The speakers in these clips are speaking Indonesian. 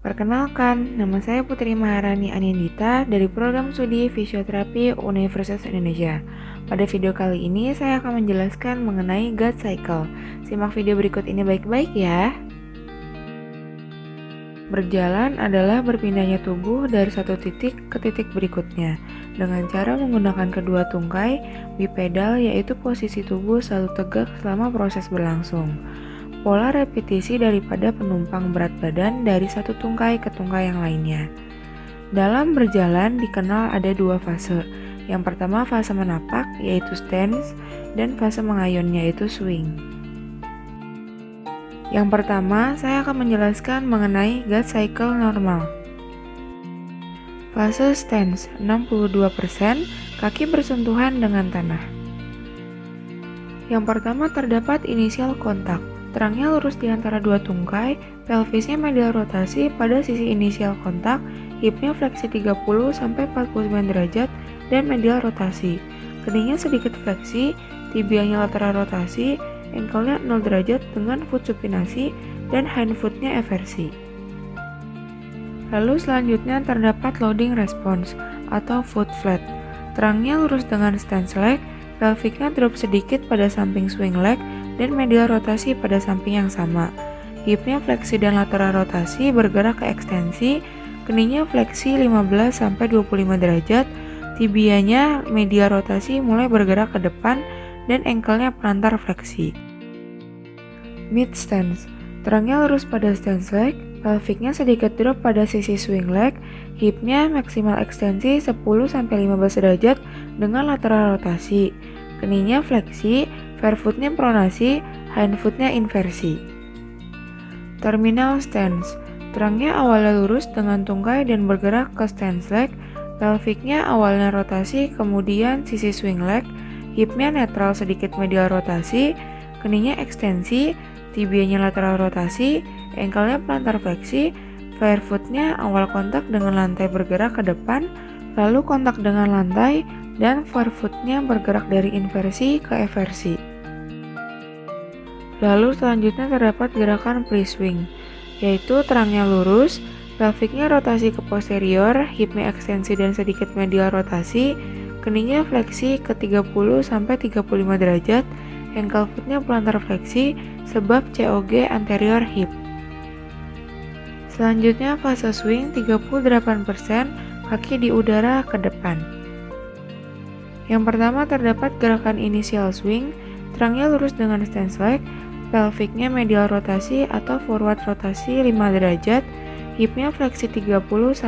Perkenalkan, nama saya Putri Maharani Anindita dari program studi Fisioterapi Universitas Indonesia. Pada video kali ini saya akan menjelaskan mengenai gut cycle. Simak video berikut ini baik-baik ya. Berjalan adalah berpindahnya tubuh dari satu titik ke titik berikutnya dengan cara menggunakan kedua tungkai bipedal, yaitu posisi tubuh selalu tegak selama proses berlangsung. Pola repetisi daripada penumpang berat badan dari satu tungkai ke tungkai yang lainnya. Dalam berjalan dikenal ada dua fase. Yang pertama fase menapak, yaitu stance, dan fase mengayun, yaitu swing. Yang pertama, saya akan menjelaskan mengenai gut cycle normal. Fase stance 62%, kaki bersentuhan dengan tanah. Yang pertama terdapat inisial kontak. Terangnya lurus di antara dua tungkai, pelvisnya medial rotasi pada sisi inisial kontak, hipnya fleksi 30-49 derajat dan medial rotasi. Keningnya sedikit fleksi, tibianya lateral rotasi, ankle-nya 0 derajat dengan foot supinasi dan hind foot-nya eversi. Lalu selanjutnya terdapat loading response atau foot flat. Terangnya lurus dengan stance leg, pelviknya drop sedikit pada samping swing leg, dan medial rotasi pada samping yang sama. Hipnya fleksi dan lateral rotasi bergerak ke ekstensi, keningnya fleksi 15-25 derajat, tibianya medial rotasi mulai bergerak ke depan, dan ankle-nya pelantar fleksi. Mid stance, terangnya lurus pada stance leg, pelviknya sedikit drop pada sisi swing leg, hipnya maksimal ekstensi 10-15 derajat dengan lateral rotasi, keningnya fleksi, fair foot-nya pronasi, hind foot-nya inversi. Terminal stance, terangnya awalnya lurus dengan tungkai dan bergerak ke stance leg, pelviknya awalnya rotasi, kemudian sisi swing leg, hipnya netral sedikit medial rotasi, keningnya ekstensi, tibianya lateral rotasi, ankle-nya pelantar fleksi, fair foot-nya awal kontak dengan lantai bergerak ke depan, lalu kontak dengan lantai, dan fair foot-nya bergerak dari inversi ke eversi. Lalu selanjutnya terdapat gerakan pre-swing, yaitu terangnya lurus, pelviknya rotasi ke posterior, hipnya ekstensi dan sedikit medial rotasi, keningnya fleksi ke 30-35 derajat, ankle foot-nya pelantar fleksi sebab COG anterior hip. Selanjutnya fase swing 38%, kaki di udara ke depan. Yang pertama terdapat gerakan inisial swing, terangnya lurus dengan stance leg, pelviknya medial rotasi atau forward rotasi 5 derajat, hipnya fleksi 30-60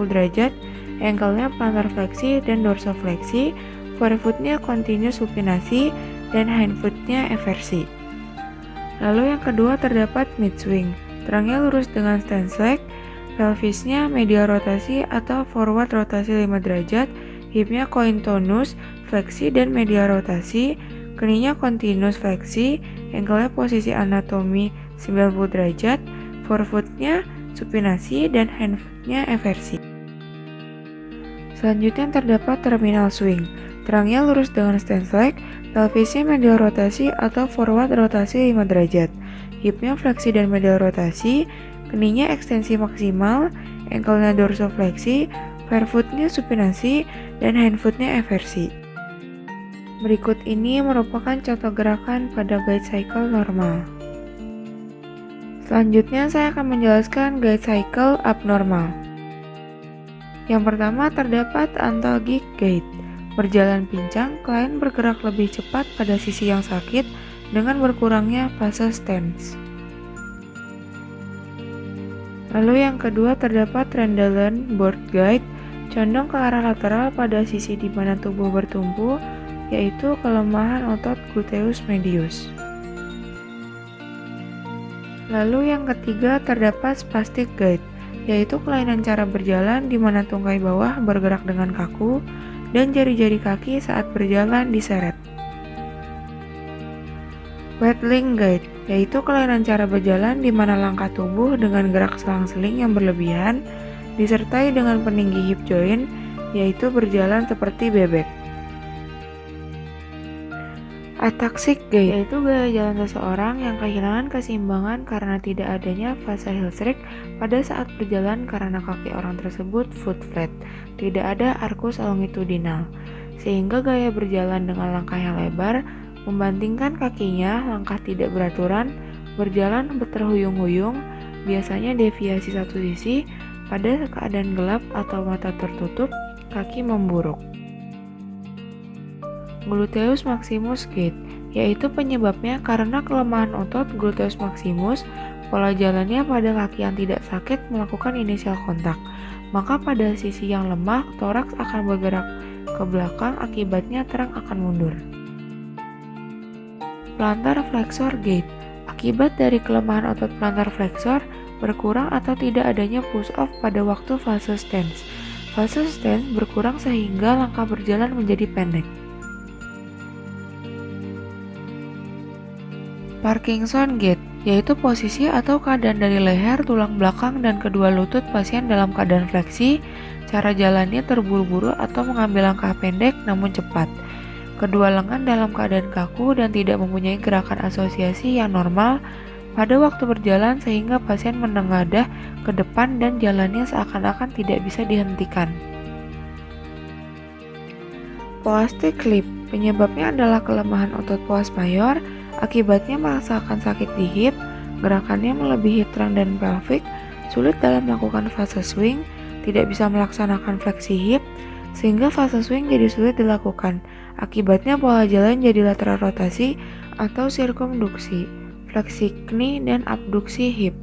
derajat, ankle-nya plantar fleksi dan dorsofleksi, forefoot-nya continuous supinasi, dan hind foot-nya eversi. Lalu yang kedua terdapat mid swing, terangnya lurus dengan stance leg, pelvisnya medial rotasi atau forward rotasi 5 derajat, hipnya cointonus, fleksi dan medial rotasi, keningnya continuous fleksi, ankle-nya posisi anatomi 90 derajat, forefoot-nya supinasi dan hind foot-nya eversi. Selanjutnya terdapat terminal swing, terangnya lurus dengan stance leg, pelvisnya medial rotasi atau forward rotasi 5 derajat, hipnya fleksi dan medial rotasi, keningnya ekstensi maksimal, ankle-nya dorsofleksi, fair foot-nya supinasi, dan hind foot-nya eversi. Berikut ini merupakan contoh gerakan pada gut cycle normal. Selanjutnya saya akan menjelaskan gut cycle abnormal. Yang pertama terdapat antalgic gait. Berjalan pincang, klien bergerak lebih cepat pada sisi yang sakit dengan berkurangnya fase stance. Lalu yang kedua terdapat Rendelin board gait, condong ke arah lateral pada sisi di mana tubuh bertumpu, yaitu kelemahan otot gluteus medius. Lalu yang ketiga terdapat spastic gait, yaitu kelainan cara berjalan di mana tungkai bawah bergerak dengan kaku dan jari-jari kaki saat berjalan diseret. Waddling gait, yaitu kelainan cara berjalan di mana langkah tubuh dengan gerak selang-seling yang berlebihan disertai dengan peninggi hip joint, yaitu berjalan seperti bebek. Ataxic gait yaitu gaya jalan seseorang yang kehilangan keseimbangan karena tidak adanya fase heel shake pada saat berjalan karena kaki orang tersebut foot flat, tidak ada arcus longitudinal, sehingga gaya berjalan dengan langkah yang lebar, membandingkan kakinya langkah tidak beraturan, berjalan terhuyung-huyung, biasanya deviasi satu sisi, pada keadaan gelap atau mata tertutup, kaki memburuk. Gluteus maximus gait, yaitu penyebabnya karena kelemahan otot gluteus maximus, pola jalannya pada kaki yang tidak sakit melakukan inisial kontak, maka pada sisi yang lemah, toraks akan bergerak ke belakang, akibatnya terang akan mundur. Plantar flexor gait, akibat dari kelemahan otot plantar flexor, berkurang atau tidak adanya push off pada waktu fase stance. Fase stance berkurang sehingga langkah berjalan menjadi pendek. Parkinson gait, yaitu posisi atau keadaan dari leher, tulang belakang, dan kedua lutut pasien dalam keadaan fleksi. Cara jalannya terburu-buru atau mengambil langkah pendek namun cepat. Kedua lengan dalam keadaan kaku dan tidak mempunyai gerakan asosiasi yang normal pada waktu berjalan sehingga pasien menengadah ke depan dan jalannya seakan-akan tidak bisa dihentikan. Poastic lip, penyebabnya adalah kelemahan otot psoas mayor. Akibatnya merasakan sakit di hip, gerakannya melebihi trunk dan pelvic, sulit dalam melakukan fase swing, tidak bisa melaksanakan fleksi hip, sehingga fase swing jadi sulit dilakukan. Akibatnya pola jalan jadi lateral rotasi atau sirkumduksi, fleksi knie dan abduksi hip.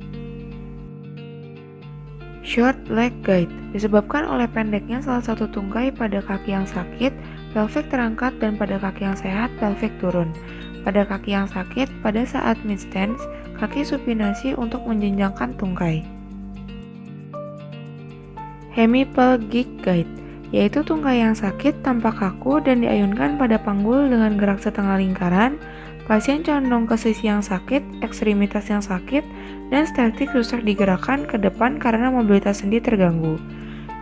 Short leg gait, disebabkan oleh pendeknya salah satu tungkai pada kaki yang sakit, pelvic terangkat, dan pada kaki yang sehat, pelvic turun. Pada kaki yang sakit, pada saat mid stance, kaki supinasi untuk menjenjangkan tungkai. Hemiplegic gait, yaitu tungkai yang sakit tampak kaku dan diayunkan pada panggul dengan gerak setengah lingkaran. Pasien condong ke sisi yang sakit, ekstremitas yang sakit, dan statik susah digerakkan ke depan karena mobilitas sendi terganggu.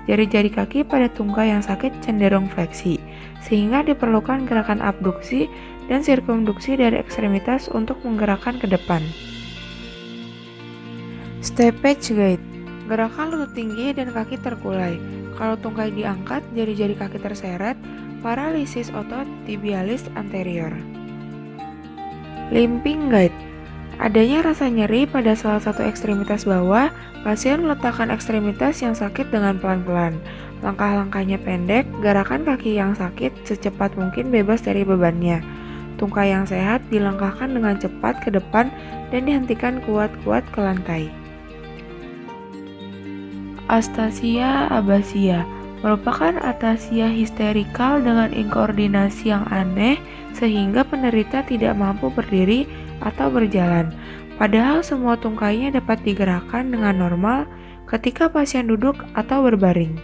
Jari-jari kaki pada tungkai yang sakit cenderung fleksi, sehingga diperlukan gerakan abduksi dan sirkumduksi dari ekstremitas untuk menggerakkan ke depan. Steppage gait, gerakan lutut tinggi dan kaki terkulai. Kalau tungkai diangkat, jari-jari kaki terseret, paralisis otot tibialis anterior. Limping gait, adanya rasa nyeri pada salah satu ekstremitas bawah, pasien meletakkan ekstremitas yang sakit dengan pelan-pelan. Langkah-langkahnya pendek, gerakan kaki yang sakit secepat mungkin bebas dari bebannya. Tungkai yang sehat dilangkahkan dengan cepat ke depan dan dihentikan kuat-kuat ke lantai. Astasia abasia merupakan atasia histerikal dengan inkoordinasi yang aneh sehingga penderita tidak mampu berdiri atau berjalan. Padahal semua tungkainya dapat digerakkan dengan normal ketika pasien duduk atau berbaring.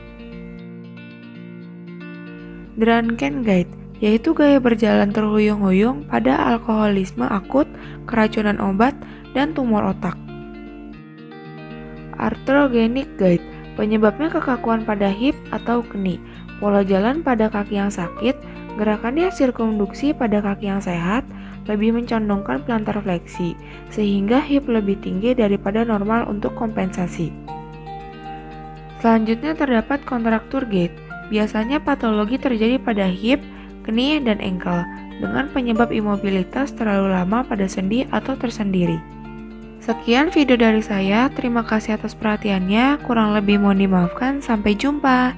Drunken gait, yaitu gaya berjalan terhuyung-huyung pada alkoholisme akut, keracunan obat, dan tumor otak. Arthrogenic gait, penyebabnya kekakuan pada hip atau knie, pola jalan pada kaki yang sakit, gerakannya sirkumduksi pada kaki yang sehat, lebih mencondongkan plantar fleksi, sehingga hip lebih tinggi daripada normal untuk kompensasi. Selanjutnya terdapat kontraktur gait, biasanya patologi terjadi pada hip, knie, dan ankle dengan penyebab imobilitas terlalu lama pada sendi atau tersendiri. Sekian video dari saya, terima kasih atas perhatiannya, kurang lebih mohon dimaafkan, sampai jumpa.